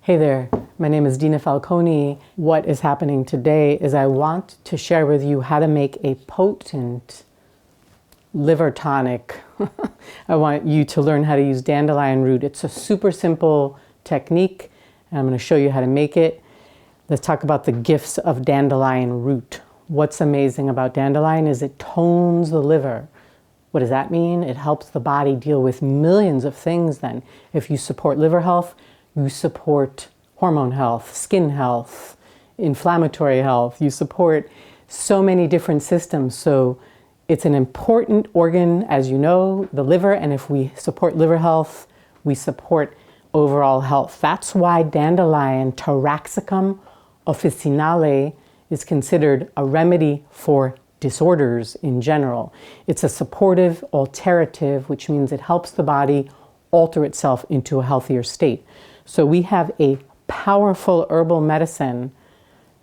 Hey there, my name is Dina Falconi. What is happening today is I want to share with you how to make a potent liver tonic. I want you to learn how to use dandelion root. It's a super simple technique, and I'm going to show you how to make it. Let's talk about the gifts of dandelion root. What's amazing about dandelion is it tones the liver. What does that mean? It helps the body deal with millions of things then. If you support liver health, you support hormone health, skin health, inflammatory health. You support so many different systems. So it's an important organ, as you know, the liver. And if we support liver health, we support overall health. That's why dandelion, Taraxacum officinale, is considered a remedy for disorders in general. It's a supportive alterative, which means it helps the body alter itself into a healthier state. So we have a powerful herbal medicine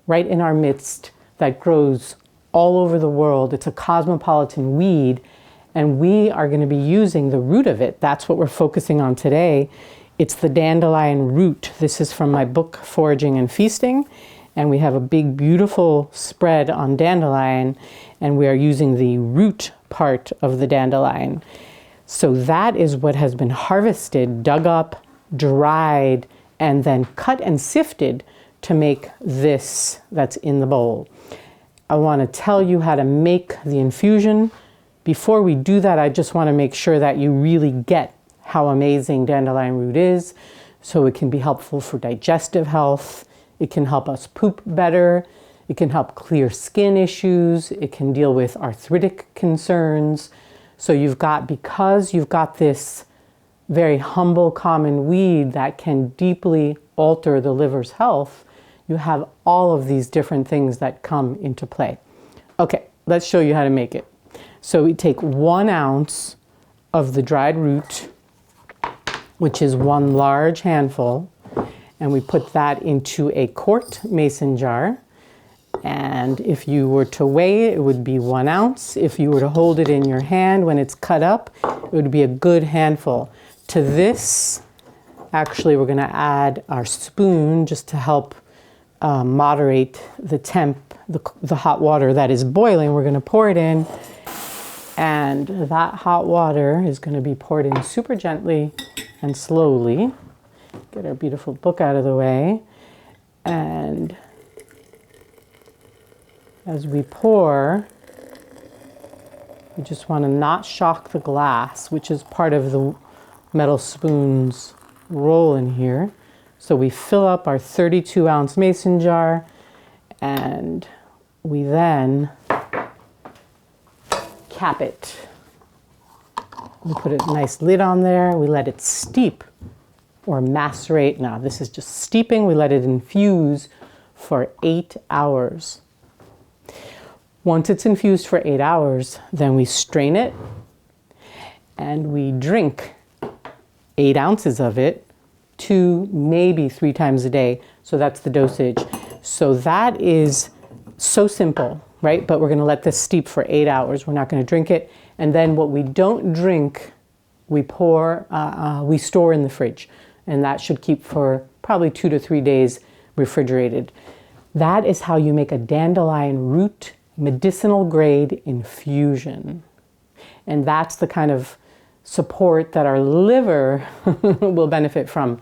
right in our midst that grows all over the world. It's a cosmopolitan weed, and we are going to be using the root of it. That's what we're focusing on today. It's the dandelion root. This is from my book, Foraging and Feasting, and we have a big, beautiful spread on dandelion, and we are using the root part of the dandelion. So that is what has been harvested, dug up, dried, and then cut and sifted to make this that's in the bowl. I want to tell you how to make the infusion. Before we do that, I just want to make sure that you really get how amazing dandelion root is. So it can be helpful for digestive health. It can help us poop better. It can help clear skin issues. It can deal with arthritic concerns. So because you've got this very humble common weed that can deeply alter the liver's health, you have all of these different things that come into play. Okay, let's show you how to make it. So we take 1 ounce of the dried root, which is 1 large handful, and we put that into a quart mason jar. And if you were to weigh it, it would be 1 ounce. If you were to hold it in your hand when it's cut up, it would be a good handful. To this, actually, we're going to add our spoon just to help moderate the the hot water that is boiling. We're going to pour it in, and that hot water is going to be poured in super gently and slowly. Get our beautiful book out of the way. And as we pour, we just want to not shock the glass, which is part of the metal spoon's role in here. So we fill up our 32-ounce mason jar, and we then cap it. We put a nice lid on there. We let it steep or macerate. Now this is just steeping. We let it infuse for 8 hours. Once it's infused for 8 hours, then we strain it and we drink 8 ounces of it 2, maybe 3 times a day. So that's the dosage. So that is so simple, right? But we're going to let this steep for 8 hours. We're not going to drink it. And then what we don't drink, we store in the fridge. And that should keep for probably 2 to 3 days refrigerated. That is how you make a dandelion root medicinal grade infusion. And that's the kind of support that our liver will benefit from.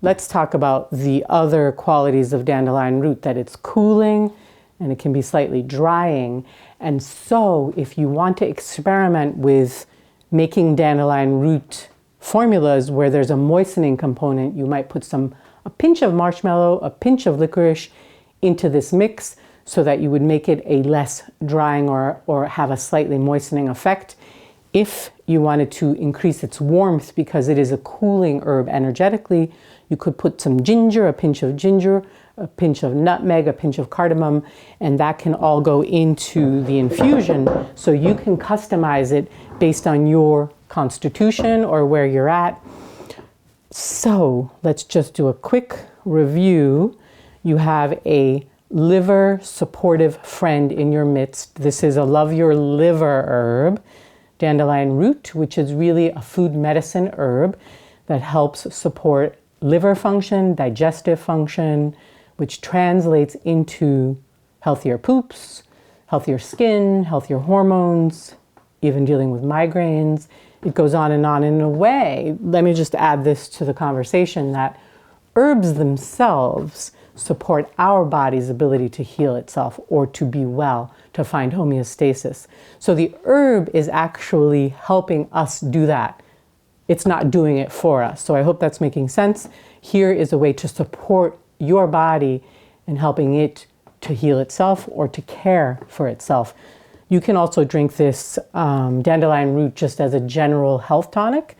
Let's talk about the other qualities of dandelion root, that it's cooling and it can be slightly drying. And so if you want to experiment with making dandelion root formulas where there's a moistening component, you might put a pinch of marshmallow, a pinch of licorice into this mix so that you would make it a less drying or have a slightly moistening effect. If you wanted to increase its warmth because it is a cooling herb energetically, you could put some ginger, a pinch of nutmeg, a pinch of cardamom, and that can all go into the infusion. So you can customize it based on your constitution or where you're at. So let's just do a quick review. You have a liver supportive friend in your midst. This is a love your liver herb, dandelion root, which is really a food medicine herb that helps support liver function, digestive function, which translates into healthier poops, healthier skin, healthier hormones, even dealing with migraines. It goes on and on. In a way, let me just add this to the conversation, that herbs themselves support our body's ability to heal itself or to be well, to find homeostasis. So the herb is actually helping us do that. It's not doing it for us. So I hope that's making sense. Here is a way to support your body in helping it to heal itself or to care for itself. You can also drink this dandelion root just as a general health tonic,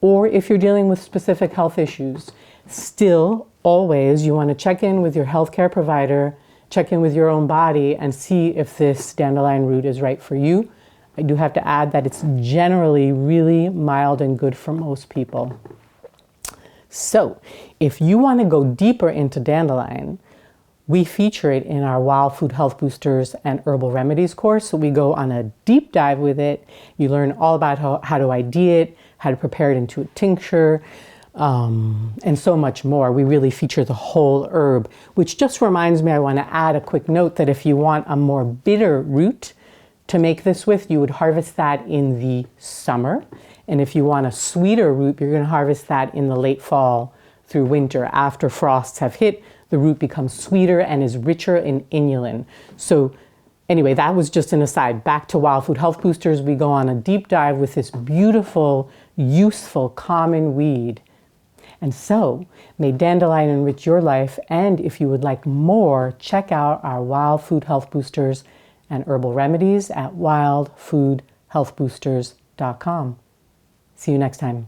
or if you're dealing with specific health issues. Still, always, you want to check in with your healthcare provider, check in with your own body, and see if this dandelion root is right for you. I do have to add that it's generally really mild and good for most people. So, if you want to go deeper into dandelion, we feature it in our Wild Food Health Boosters and Herbal Remedies course. So we go on a deep dive with it. You learn all about how to ID it, how to prepare it into a tincture, and so much more. We really feature the whole herb, which just reminds me, I want to add a quick note that if you want a more bitter root to make this with, you would harvest that in the summer. And if you want a sweeter root, you're going to harvest that in the late fall through winter. After frosts have hit, the root becomes sweeter and is richer in inulin. So anyway, that was just an aside. Back to Wild Food Health Boosters, we go on a deep dive with this beautiful, useful, common weed. And so, may dandelion enrich your life, and if you would like more, check out our Wild Food Health Boosters and Herbal Remedies at wildfoodhealthboosters.com. See you next time.